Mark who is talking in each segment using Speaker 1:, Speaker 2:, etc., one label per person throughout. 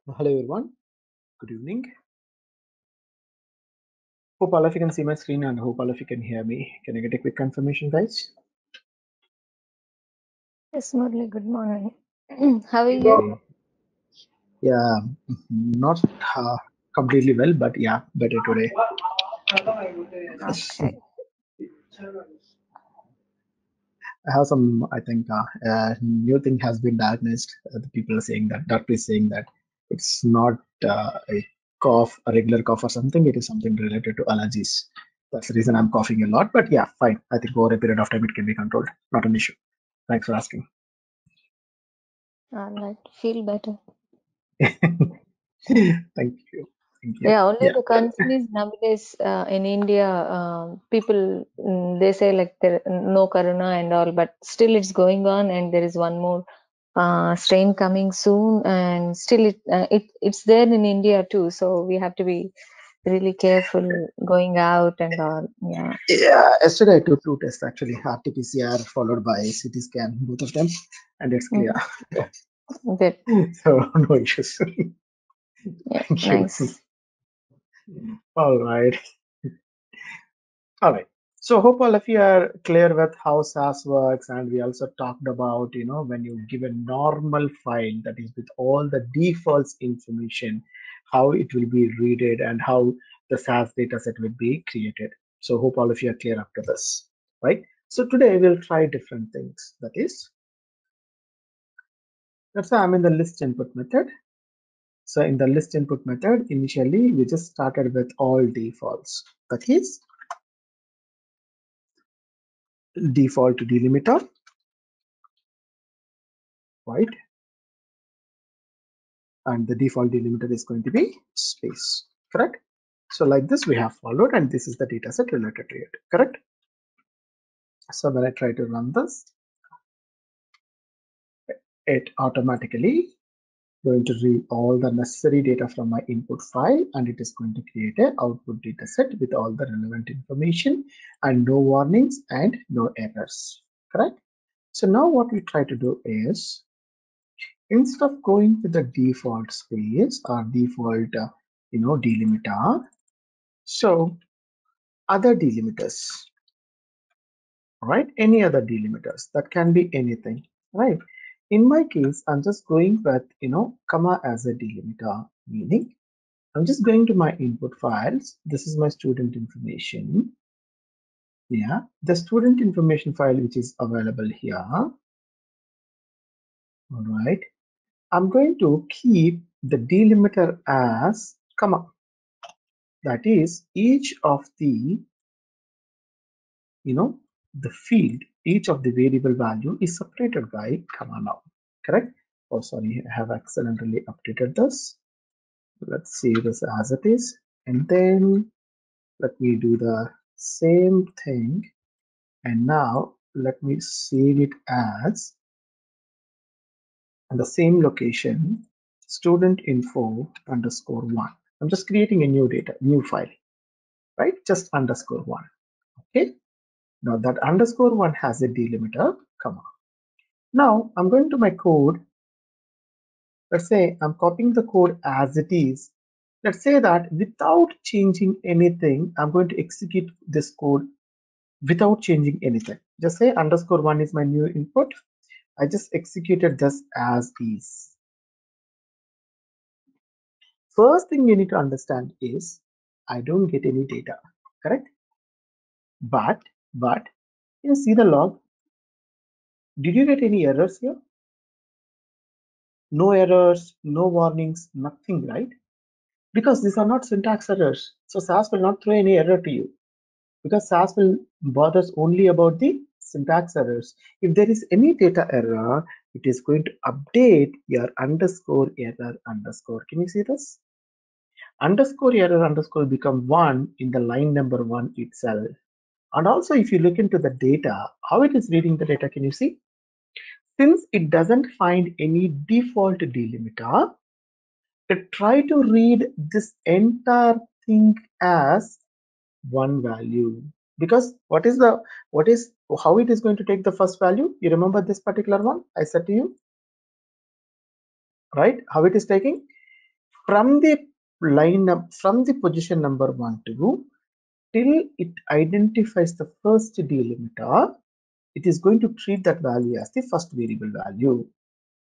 Speaker 1: Hello everyone, good evening. Hope all of you can see my screen and hope all of you can hear me. Can I get a quick confirmation, guys?
Speaker 2: Yes, Murli, good morning. How are you?
Speaker 1: Yeah, not completely well, but yeah, better today.
Speaker 2: Okay.
Speaker 1: I have some, I think, new thing has been diagnosed. The people are saying that, doctor is saying that it's not a cough, a regular cough or something. It is something related to allergies. That's the reason I'm coughing a lot. But yeah, fine. I think over a period of time it can be controlled. Not an issue. Thanks for asking.
Speaker 2: All right. Feel better.
Speaker 1: Thank you. Thank you.
Speaker 2: Yeah, only
Speaker 1: Yeah.
Speaker 2: the concern is nowadays in India, people they say like there no corona and all, but still it's going on, and there is one more strain coming soon, and still it's there in India too. So we have to be really careful going out and all. Yeah.
Speaker 1: Yeah, yesterday I took two tests actually, RT-PCR followed by CT scan, both of them, and it's clear.
Speaker 2: Good.
Speaker 1: So no issues.
Speaker 2: Yeah.
Speaker 1: Thank you.
Speaker 2: Nice.
Speaker 1: All right. All right. So hope all of you are clear with how SAS works, and we also talked about, when you give a normal file that is with all the defaults information, how it will be readed and how the SAS dataset will be created. So hope all of you are clear after this, right? So today we'll try different things. That is, let's say I'm in the list input method. So in the list input method, initially we just started with all defaults. That is default delimiter, right? And the default delimiter is going to be space, correct? So like this we have followed, and this is the data set related to it, correct? So when I try to run this, it automatically going to read all the necessary data from my input file, and it is going to create an output data set with all the relevant information and no warnings and no errors, correct? So now what we try to do is, instead of going with the default space or default delimiter, so other delimiters, right? Any other delimiters, that can be anything, right? In my case, I'm just going with comma as a delimiter, meaning I'm just going to my input files. This is my student information. Yeah, the student information file which is available here. All right, I'm going to keep the delimiter as comma. That is, each of the the field, each of the variable value is separated by comma now, correct? Oh, sorry, I have accidentally updated this. Let's save this as it is, and then let me do the same thing, and now let me save it as the same location, student info underscore one. I'm just creating a new file, right? Just underscore one. Okay, now that underscore one has a delimiter, comma. Now I'm going to my code. Let's say I'm copying the code as it is. Let's say that without changing anything, I'm going to execute this code without changing anything. Just say underscore one is my new input. I just executed this as is. First thing you need to understand is I don't get any data, correct? But you see the log. Did you get any errors here? No errors, no warnings, nothing, right? Because these are not syntax errors. So SAS will not throw any error to you, because SAS will bothers only about the syntax errors. If there is any data error, it is going to update your underscore error underscore. Can you see this? Underscore error underscore become 1 in the line number 1 itself. And also if you look into the data, how it is reading the data, can you see? Since it doesn't find any default delimiter, it try to read this entire thing as one value, because what is how it is going to take the first value? You remember this particular one I said to you, right? How it is taking? from the from the position number 1 to till it identifies the first delimiter, it is going to treat that value as the first variable value.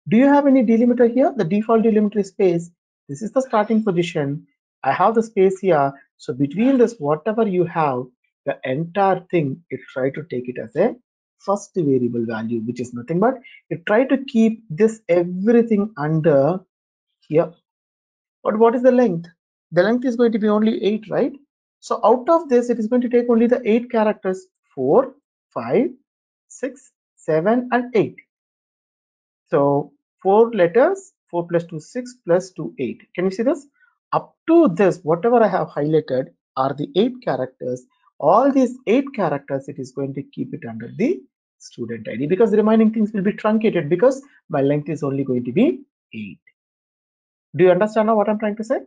Speaker 1: Do you have any delimiter here? The default delimiter is space. This is the starting position. I have the space here. So between this, whatever you have, the entire thing, it try to take it as a first variable value, which is nothing but it try to keep this everything under here. But what is the length? The length is going to be only 8, right? So out of this, it is going to take only the 8 characters: 4, 5, 6, 7, and 8. So 4 letters, 4 plus 2, 6 plus 2, 8. Can you see this? Up to this, whatever I have highlighted are the 8 characters. All these 8 characters, it is going to keep it under the student ID, because the remaining things will be truncated because my length is only going to be 8. Do you understand now what I'm trying to say?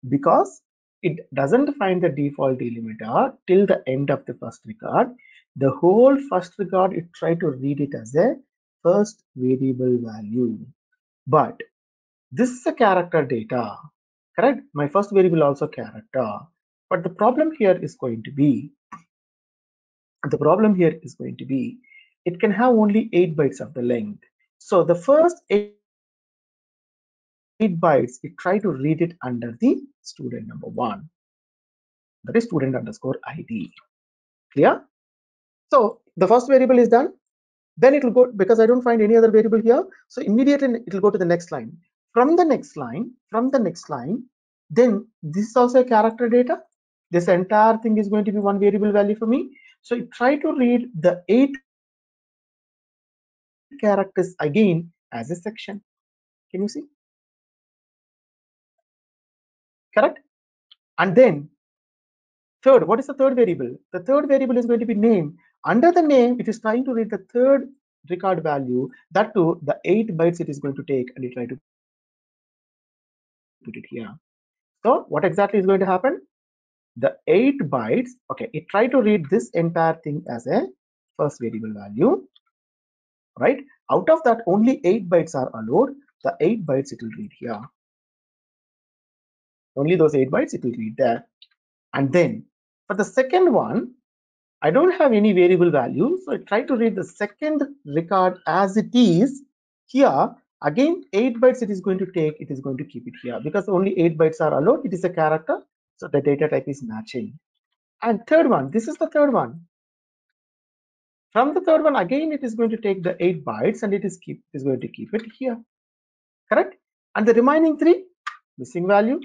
Speaker 1: Because it doesn't find the default delimiter till the end of the first record. The whole first record, it try to read it as a first variable value. But this is a character data, correct? My first variable also character. But the problem here is going to be, it can have only 8 bytes of the length. So the first 8 bytes, it try to read it under the student number 1. That is student underscore ID. Clear? So the first variable is done. Then it will go, because I don't find any other variable here. So immediately it will go to the next line. From the next line, then this is also a character data. This entire thing is going to be one variable value for me. So it try to read the 8 characters again as a section. Can you see? Correct? And then third, what is the third variable? The third variable is going to be name. Under the name, it is trying to read the third record value. That too, the 8 bytes it is going to take, and it try to put it here. So what exactly is going to happen? The 8 bytes, okay, it try to read this entire thing as a first variable value, right? Out of that, only 8 bytes are allowed. The 8 bytes it will read here. Only those 8 bytes it will read there. And then for the second one, I don't have any variable value, so I try to read the second record as it is here. Again, 8 bytes it is going to take, it is going to keep it here because only 8 bytes are allowed. It is a character, so the data type is matching. And third one, this is the third one. From the third one, again, it is going to take the 8 bytes and it is going to keep it here. Correct? And the remaining 3, missing values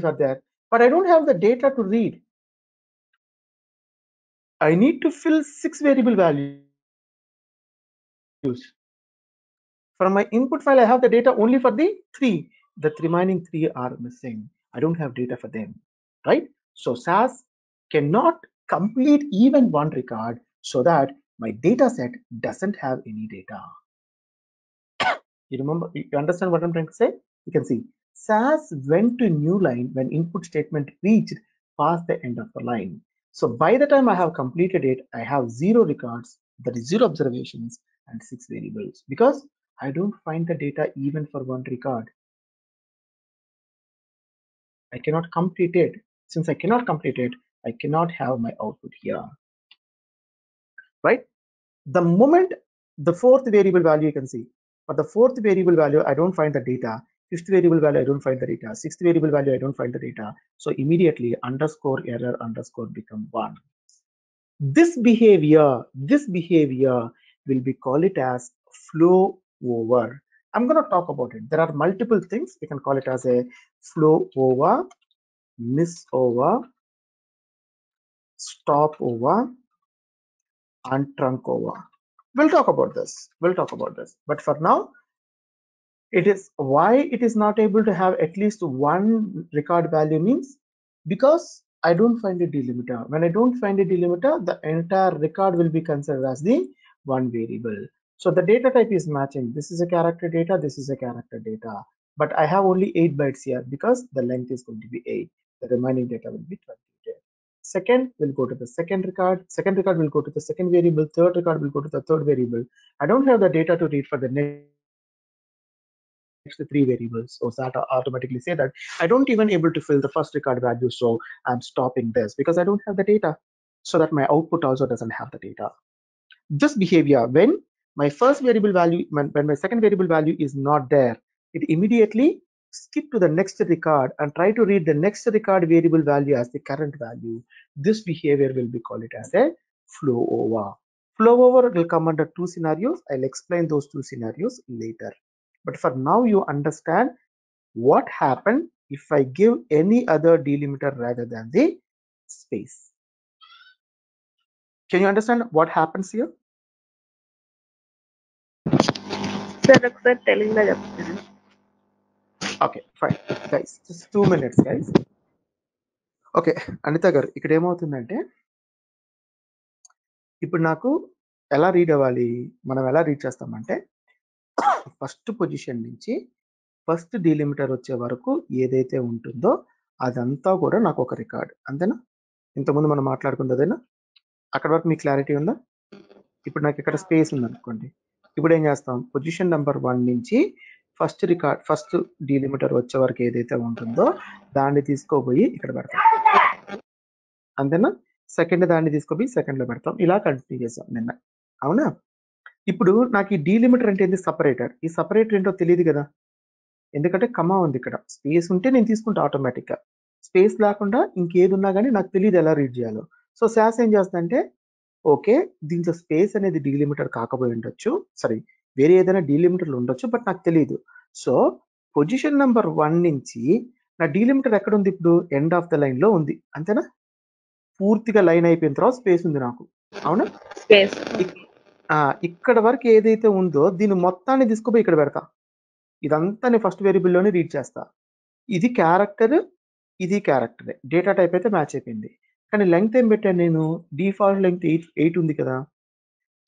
Speaker 1: are there. But I don't have the data to read. I need to fill 6 variable values. From my input file, I have the data only for the 3. The remaining 3 are missing. I don't have data for them, right? So SAS cannot complete even one record so that my data set doesn't have any data. You remember, you understand what I'm trying to say? You can see SAS went to new line when input statement reached past the end of the line. So by the time I have completed it, I have 0 records, that is 0 observations and 6 variables, because I don't find the data even for one record. I cannot complete it. Since I cannot complete it, I cannot have my output here, right? The moment the fourth variable value, you can see, for the fourth variable value, I don't find the data. Fifth variable value, I don't find the data. Sixth variable value, I don't find the data. So immediately underscore error underscore become 1. This behavior will be call it as flow over. I'm going to talk about it. There are multiple things. We can call it as a flow over, miss over, stop over, and trunk over. We'll talk about this. But for now, it is why it is not able to have at least one record value means because I don't find a delimiter. When I don't find a delimiter, the entire record will be considered as the one variable. So the data type is matching. This is a character data, this is a character data. But I have only 8 bytes here because the length is going to be 8. The remaining data will be 28. Second will go to the second record will go to the second variable, third record will go to the third variable. I don't have the data to read for the next next 3 variables. So that automatically say that I don't even able to fill the first record value, so I'm stopping this because I don't have the data, so that my output also doesn't have the data. This behavior, when my first variable value, when my second variable value is not there, it immediately skip to the next record and try to read the next record variable value as the current value. This behavior will be called it as a flow over. Flow over will come under 2 scenarios. I'll explain those 2 scenarios later. But for now, you understand what happened if I give any other delimiter rather than the space. Can you understand what happens here? Okay, fine, guys. Just 2 minutes, guys. Okay, Anita garu, ikkada emavutundante ఇప్పుడు నాకు ఎలా read అవ్వాలి, మనం ఎలా read చేస్తామంటే first position నుంచి first delimiter వచ్చే వరకు ఏదైతే ఉంటుందో అదంతా కూడా నాకు ఒక రికార్డ్, అంతేనా? ఇంతకుముందు మనం మాట్లాడుకుంది అదేనా? అక్కడ వరకు మీకు క్లారిటీ ఉందా? ఇప్పుడు నాకు ఇక్కడ స్పేస్ ఉంది అనుకోండి, ఇప్పుడు ఏం చేస్తాం, పొజిషన్ నెంబర్ 1 నుంచి ఫస్ట్ రికార్డ్, ఫస్ట్ డీలిమిటర్ వచ్చే వరకు ఏదైతే ఉంటుందో దాన్ని తీసుకోపోయి ఇక్కడ పెడతాం, అంతేనా? సెకండ్ దాన్ని తీసుకుపోయి సెకండ్ లో పెడతాం, ఇలా కంటిన్యూ చేస్తాం నిన్న, అవునా? ఇప్పుడు నాకు ఈ డీలిమిటర్ అంటే ఏంటి? సపరేటర్. ఈ సపరేటర్ ఏంటో తెలియదు కదా, ఎందుకంటే కమా ఉంది ఇక్కడ. స్పేస్ ఉంటే నేను తీసుకుంటా ఆటోమేటిక్ గా, స్పేస్ లేకుండా ఇంకేది ఉన్నా కానీ నాకు తెలియదు ఎలా రీడ్ చేయాలో. సో శాస్ ఏం చేస్తుందంటే, ఓకే దీంట్లో స్పేస్ అనేది డీలిమిటర్ కాకపోయి ఉండొచ్చు, సారీ వేరే ఏదైనా డీలిమిటర్లు ఉండొచ్చు, బట్ నాకు తెలియదు. సో పొజిషన్ నెంబర్ 1 నుంచి నా డీలిమిటర్ ఎక్కడ ఉంది? ఇప్పుడు ఎండ్ ఆఫ్ ద లైన్ లో ఉంది, అంతేనా? పూర్తిగా లైన్ అయిపోయిన తర్వాత స్పేస్ ఉంది నాకు, అవునా?
Speaker 2: స్పేస్
Speaker 1: ఇక్కడ వరకు ఏదైతే ఉందో దీన్ని మొత్తాన్ని తీసుకుపోయి ఇక్కడ పెడతా. ఇదంతా నేను ఫస్ట్ వేరియబుల్లోనే రీడ్ చేస్తా. ఇది క్యారెక్టర్, ఇది క్యారెక్టర్, డేటా టైప్ అయితే మ్యాచ్ అయిపోయింది. కానీ లెంగ్త్ ఏం పెట్టాను నేను? డిఫాల్ట్ లెంగ్త్ 8 ఉంది కదా.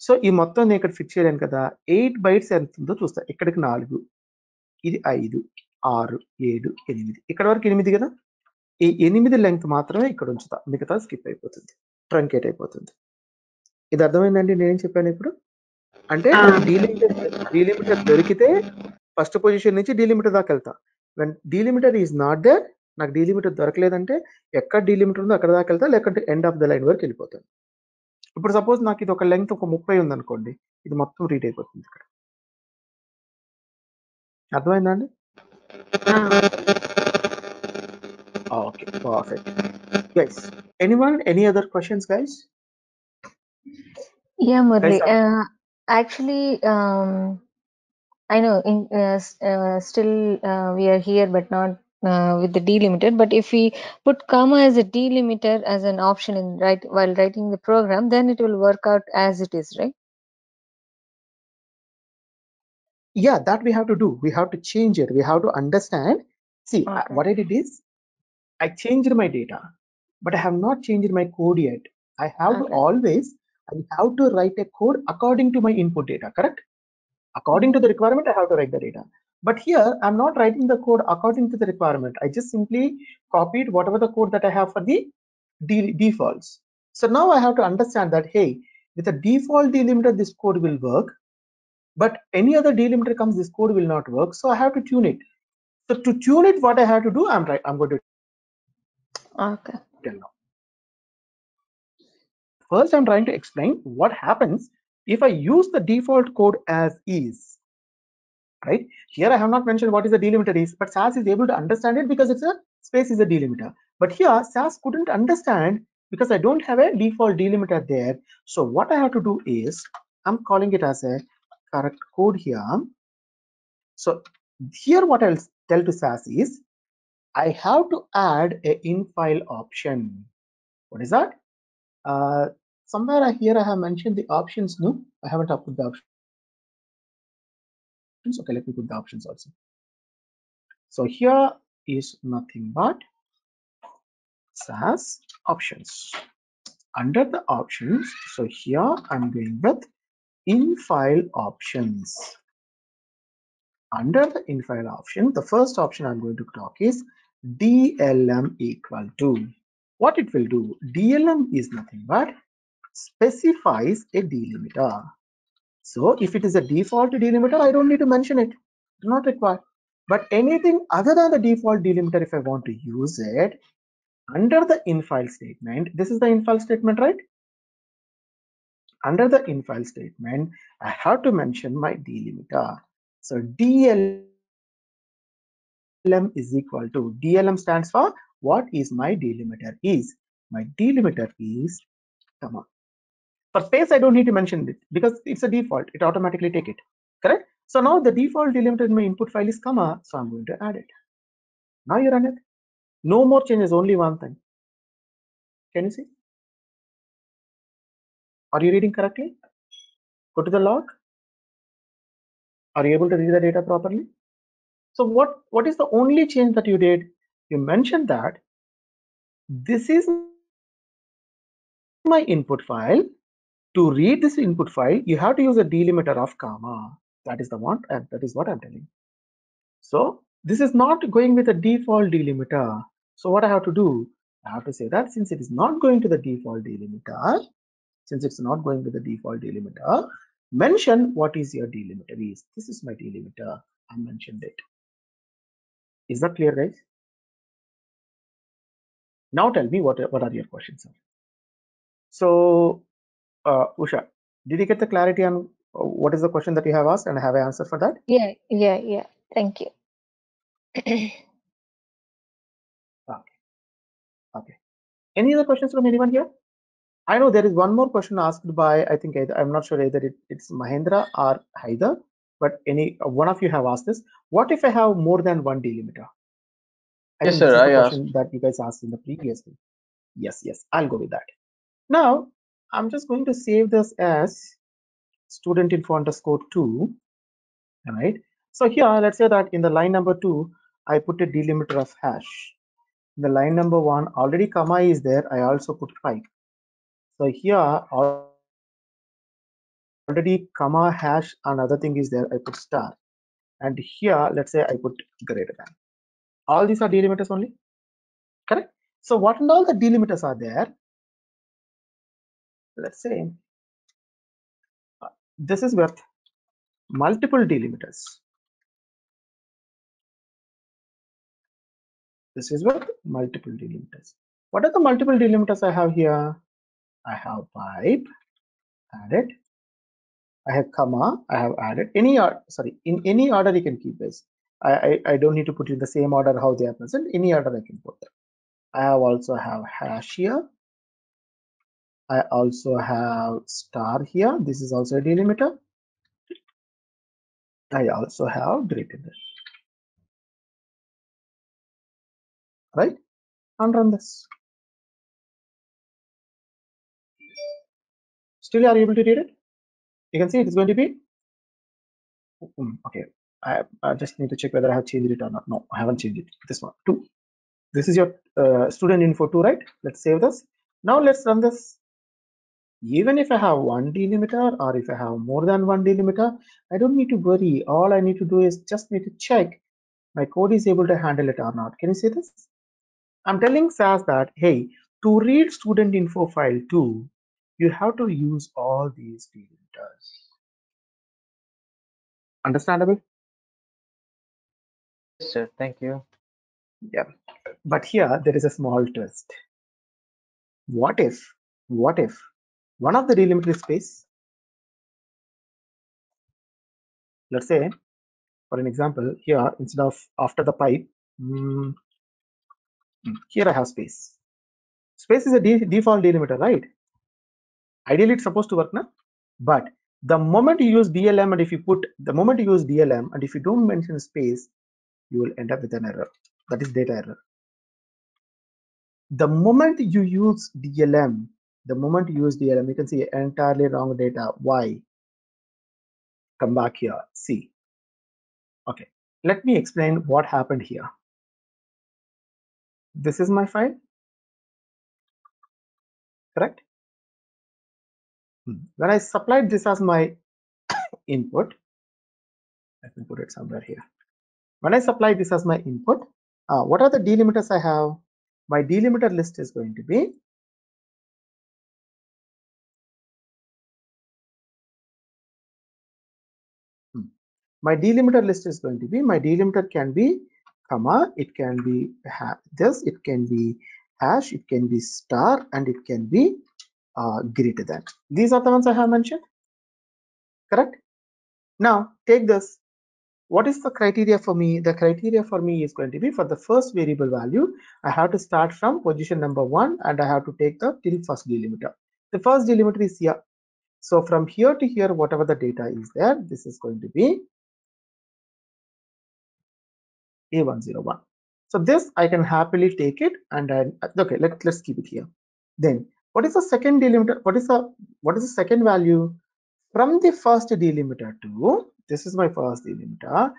Speaker 1: సో ఈ మొత్తం నేను ఇక్కడ ఫిక్స్ చేయలేను కదా. 8 బైట్స్ ఎంత ఉందో చూస్తా. ఇక్కడికి 4, ఇది 5, 6, 7, 8, ఇక్కడ వరకు 8 కదా. ఈ 8 లెంగ్త్ మాత్రమే ఇక్కడ ఉంచుతా, మిగతా స్కిప్ అయిపోతుంది, ట్రంకేట్ అయిపోతుంది. ఇది అర్థమైందండి నేనేం చెప్పాను ఇప్పుడు? అంటే డీలిమిటర్ దొరికితే ఫస్ట్ పొజిషన్ నుంచి డీలిమిటర్ దాకా వెళ్తా. When delimiter is not there, నాకు డీలిమిటర్ దొరకలేదంటే ఎక్కడ డీలిమిటర్ ఉందో అక్కడ దాకా వెళ్తా, లేకుంటే ఎండ్ ఆఫ్ ద లైన్ వరకు వెళ్ళిపోతాను. ఇప్పుడు సపోజ్ నాకు ఇది ఒక లెంగ్త్ ఒక 30 ఉంది అనుకోండి, ఇది మొత్తం రీడ్ అయిపోతుంది ఇక్కడ. అర్థమైందా అండి? Okay, perfect guys. Anyone, any other questions guys?
Speaker 2: Yeah, Murli. Actually, I know still we are here, but not with the delimiter. But if we put comma as a delimiter as an option in while writing the program, then it will work out as it is, right?
Speaker 1: Yeah, that we have to do. We have to change it. We have to understand. See, what I did is I changed my data, but I have not changed my code yet. I have to always, I have to write a code according to my input data, correct? According to the requirement, I have to write the data. But here, I'm not writing the code according to the requirement. I just simply copied whatever the code that I have for the defaults. So now I have to understand that, hey, with a default delimiter, this code will work. But any other delimiter comes, this code will not work. So I have to tune it. So to tune it, what I have to do, I'm going to tell now. First, I'm trying to explain what happens if I use the default code as is. Right here, I have not mentioned what is the delimiter is, but SAS is able to understand it because it's a space is a delimiter. But here, SAS couldn't understand because I don't have a default delimiter there. So what I have to do is, I'm calling it as a correct code here. So here, what I'll tell to SAS is, I have to add a in-file option. What is that? Somewhere here I have mentioned the options. No, I haven't put the options. Okay, let me put the options also. So here is nothing but SAS options. Under the options, so here I'm going with in-file options. Under the in-file option, the first option I'm going to talk is DLM equal to. What it will do, DLM is nothing but specifies a delimiter. So if it is a default delimiter, I don't need to mention it. It's not required. But anything other than the default delimiter, if I want to use it, under the infile statement, this is the infile statement, right? Under the infile statement, I have to mention my delimiter. So DLM is equal to, DLM stands for what is my delimiter is. My delimiter is comma. For space, I don't need to mention it because it's a default. It automatically take it, correct? So now the default delimiter in my input file is comma. So I'm going to add it. Now you run it. No more changes, only one thing. Can you see? Are you reading correctly? Go to the log. Are you able to read the data properly? So what is the only change that you did? You mentioned that this is my input file. To read this input file, you have to use a delimiter of comma. That is the one, and that is what I'm telling. So this is not going with a default delimiter. So what I have to do? I have to say that since it is not going to the default delimiter, mention what is your delimiter is. This is my delimiter. I mentioned it. Is that clear, guys? Now tell me what are your questions? So, Usha, did you get the clarity on what is the question that you have asked, and have I answered for that?
Speaker 2: Yeah. Thank you.
Speaker 1: Okay. Any other questions from anyone here? I know there is one more question asked by, I think, I'm not sure either it's Mahendra or Haider, but any one of you have asked this. What if I have more than one delimiter? I
Speaker 3: Yes,
Speaker 1: think
Speaker 3: sir.
Speaker 1: this is the
Speaker 3: I asked.
Speaker 1: question that you guys asked in the previous thing. Yes, I'll go with that. Now, I'm just going to save this as student info underscore 2. All right. So here, let's say that in the line number 2, I put a delimiter of hash. In the line number 1, already comma is there. I also put pipe. So here, already comma hash, another thing is there. I put star. And here, let's say I put greater than. All these are delimiters only. Correct. So what and all the delimiters are there? Let's say this is with multiple delimiters. This is with multiple delimiters. What are the multiple delimiters I have here? I have pipe added. I have comma. I have added any sorry, in any order you can keep this. I don't need to put in the same order how they are present. Any order I can put. I have also have hash here. I also have star here. This is also a delimiter. I also have greater than. Right? And run this. Still are you able to read it? You can see it is going to be okay. I just need to check whether I have changed it or not. No, I haven't changed it. This one 2. This is your student info 2, right? Let's save this. Now let's run this. Even if I have one delimiter or if I have more than one delimiter, I don't need to worry. All I need to do is just need to check my code is able to handle it or not. Can you see this? I'm telling SAS that, hey, to read student info file 2, you have to use all these delimiters. Understandable?
Speaker 3: Yes, sir. Thank you.
Speaker 1: Yeah. But here there is a small twist. What if one of the delimiter is space? Let's say, for an example, here instead of after the pipe, here I have space. Space is a default delimiter, right? Ideally, it's supposed to work now. But the moment you use DLM and if you don't mention space, you will end up with an error. That is data error. The moment you use DLM, you can see entirely wrong data. Why? Come back here. See. Okay. Let me explain what happened here. This is my file. Correct? When I supplied this as my input, let me put it somewhere here. When I supply this as my input, what are the delimiters I have? My delimiter list is going to be My delimiter list is going to be, my delimiter can be comma, it can be this, it can be hash, it can be star, and it can be greater than. These are the ones I have mentioned, correct? Now take this. What is the criteria for me? The criteria for me is going to be, for the first variable value, I have to start from position number 1 and I have to take the till first delimiter. The first delimiter is here. So from here to here, whatever the data is there, this is going to be A101. So this I can happily take it, and okay, let's keep it here. Then what is the second delimiter? What is the second value? From the first delimiter to, this is my first delimiter,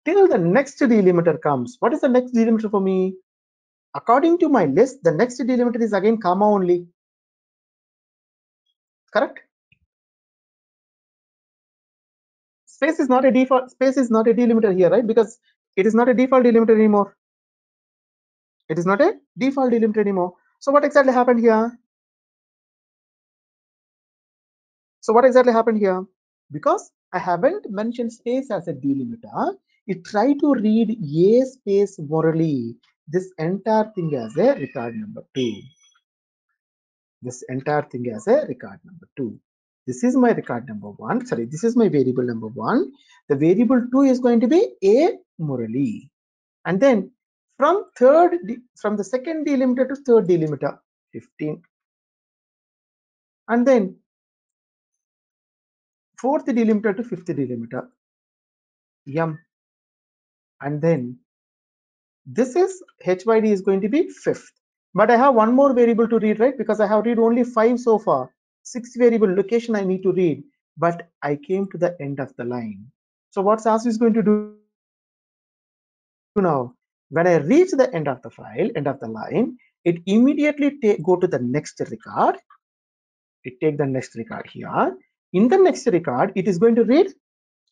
Speaker 1: till the next delimiter comes. What is the next delimiter for me? According to my list, the next delimiter is again comma only. Correct? Space is not a default. Space is not a delimiter here, right? Because it is not a default delimiter anymore. It is not a default delimiter anymore. So what exactly happened here? So what exactly happened here? Because I haven't mentioned space as a delimiter, it tried to read A space morally, this entire thing as a record number 2. This entire thing as a record number 2. This is my record number 1. Sorry, this is my variable number 1. The variable 2 is going to be A morally. And then from the second delimiter to third delimiter, 15. And then fourth delimiter to fifth delimiter, M. And then this is HYD is going to be fifth. But I have one more variable to read, right? Because I have read only 5 so far. 6 variable location I need to read. But I came to the end of the line. So what SAS is going to do now? When I reach the end of the file, end of the line, it immediately go to the next record. It take the next record here. In the next record, it is going to read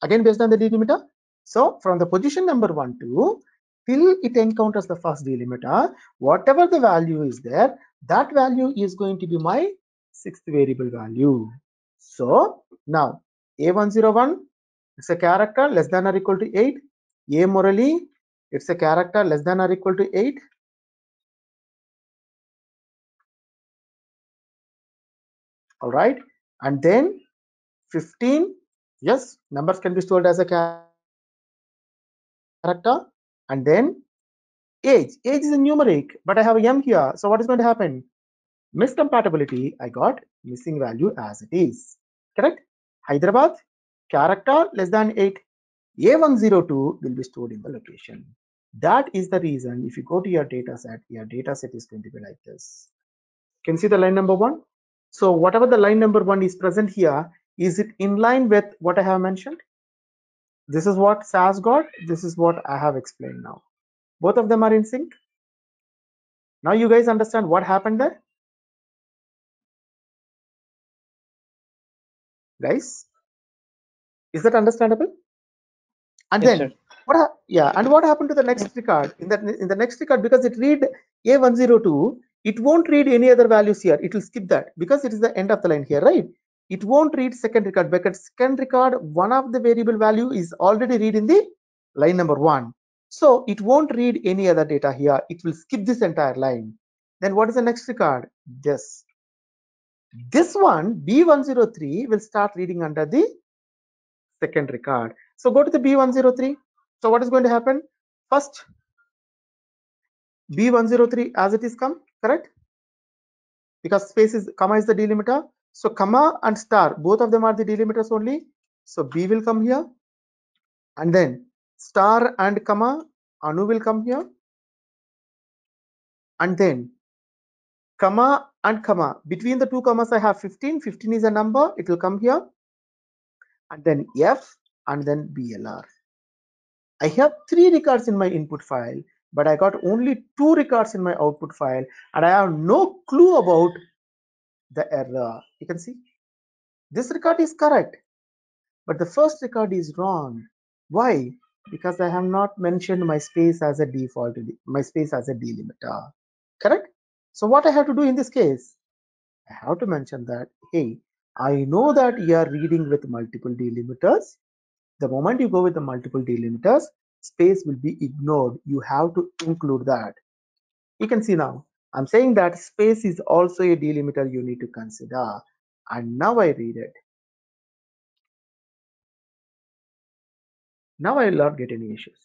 Speaker 1: again based on the delimiter. So from the position number 1 to till it encounters the first delimiter, whatever the value is there, that value is going to be my sixth variable value. So now A101, it's a character less than or equal to 8. A morally, it's a character less than or equal to 8. All right, and then 15, yes, numbers can be stored as a character. And then age is a numeric, but I have a M here. So what is going to happen? Miscompatibility, I got missing value as it is. Correct? Hyderabad, character less than 8. A102 will be stored in the location. That is the reason if you go to your data set is going to be like this. Can you see the line number 1? So whatever the line number 1 is present here, is it in line with what I have mentioned? This is what SAS got. This is what I have explained now. Both of them are in sync. Now you guys understand what happened there? Guys, is that understandable? And
Speaker 3: Yes,
Speaker 1: then
Speaker 3: sir.
Speaker 1: what happened to the next record? In the next record, because it read A102, it won't read any other values here. It will skip that because it is the end of the line here, right? It won't read second record because second record, one of the variable value is already read in the line number 1. So it won't read any other data here. It will skip this entire line. Then what is the next record? This one, B103, will start reading under the second record. So go to the B103. So what is going to happen? First, B103 as it is come, correct? Because space is comma is the delimiter. So comma and star, both of them are the delimiters only. So B will come here. And then star and comma, Anu will come here. And then comma and comma. Between the two commas, I have 15. 15 is a number. It will come here. And then F and then BLR. I have 3 records in my input file, but I got only 2 records in my output file, and I have no clue about the error. You can see this record is correct, but the first record is wrong. Why? Because I have not mentioned my space as a default, my space as a delimiter. Correct? So what I have to do in this case? I have to mention that, hey, I know that you are reading with multiple delimiters. The moment you go with the multiple delimiters, space will be ignored. You have to include that. You can see now, I'm saying that space is also a delimiter you need to consider. And now I read it. Now I will not get any issues.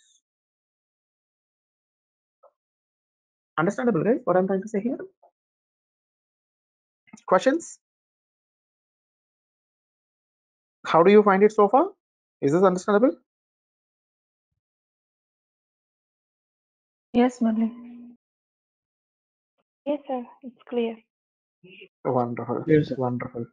Speaker 1: Understandable, right? What I'm trying to say here? Questions? How do you find it so far? Is this understandable?
Speaker 2: Yes, Murli.
Speaker 3: Yes, sir. It's clear.
Speaker 1: Wonderful.
Speaker 4: Yes, sir.
Speaker 1: Wonderful.